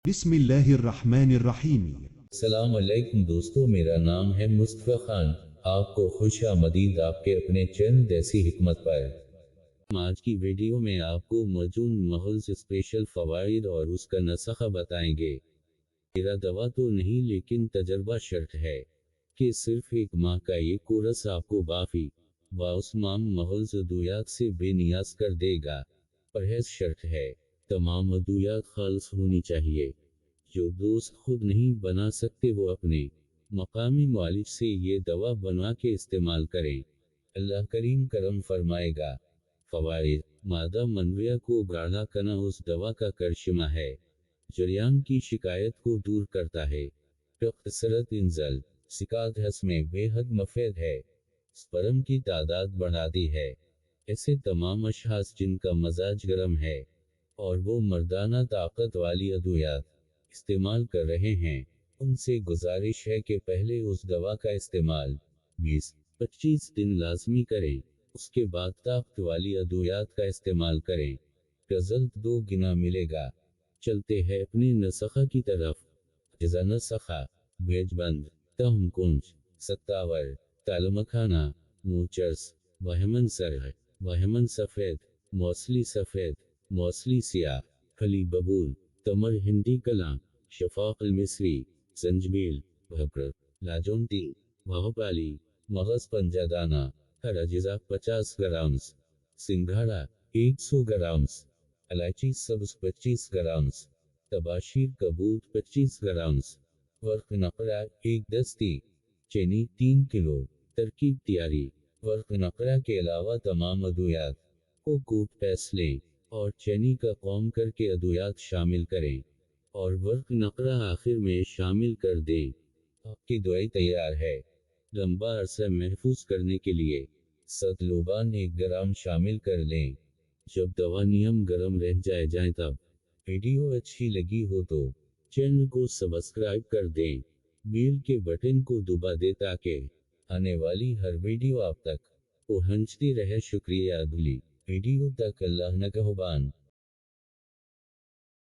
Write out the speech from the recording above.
बिस्मिल्लाहिर्रहमानिर्रहीम। अस्सलाम वालेकुम दोस्तों, मेरा नाम है मुस्तफ़ा खान। आपको खुश आमदीद आपके अपने चैनल देसी हिकमत पर। आज की वीडियो में आपको मौजून महज स्पेशल फवाइद और उसका नस्ख़ा बताएंगे। मेरा दवा तो नहीं लेकिन तजर्बा शर्त है कि सिर्फ एक माह का ये कोर्स आपको बाफी व उस्माम महज अदुयात से बेनियाज कर देगा। परहेज शर्त है, तमाम अदुयात खालिस होनी चाहिए। जो दोस्त खुद नहीं बना सकते वो अपने मकामी मालिक से ये दवा बनवा के इस्तेमाल करें, अल्लाह करीम करम फरमाएगा। फवाइद: मादा मनविया को गाढ़ा करना उस दवा का करिश्मा है, जरियान की शिकायत को दूर करता है। कसरत इंजल सिकात हस में बेहद मफीद है, स्पर्म की तादाद बढ़ाती है। ऐसे तमाम अशखास जिनका मजाज गर्म है और वो मर्दाना ताकत वाली अदुयात इस्तेमाल कर रहे हैं, उनसे गुजारिश है कि पहले उस दवा का इस्तेमाल 20-25 दिन लाजमी करें, उसके बाद ताकत वाली अदुयात का इस्तेमाल करें। रिजल्ट 2 गुना मिलेगा। चलते हैं अपनी नस्ख़ा की तरफ। इज़ा नस्ख़ा: बेजबंद, तहम कुंज, सत्तावर, तालमखाना, मूचर्स, वहमन सरह, वहमन सफ़ेद, मौसली सफ़ेद, मौसली सियाह, खली बबूल, तमर हिंदी कला, शफाक मिस्री, संजबील, भकर, लाजोंती, वहपाली, मगज पंजादाना, हर अजिज़ा 50 ग्राम्स, सिंघाड़ा 100 ग्राम्स, इलायची सब्ज़ 25 ग्राम्स, तबाशीर कबूत 25 ग्राम्स, वर्क नकरा 1 दस्ती, चीनी 3 किलो। तरकीब तैयारी: वर्क नकरा के अलावा तमाम अदुयात को कूट पीस लें और चीनी का कौम करके अदुयात शामिल करें और वर्क नकरा आखिर में शामिल कर दें। आपकी दवाई तैयार है। लंबा अरसा महफूज करने के लिए सतलोबान 1 ग्राम शामिल कर लें। जब दवा नियम गर्म रह जाए तब। वीडियो अच्छी लगी हो तो चैनल को सब्सक्राइब कर दें, बेल के बटन को दबा दें ताकि आने वाली हर वीडियो आप तक पहुंचती रहे। शुक्रिया। अगली वीडियो तक अल्लाह नगहबान।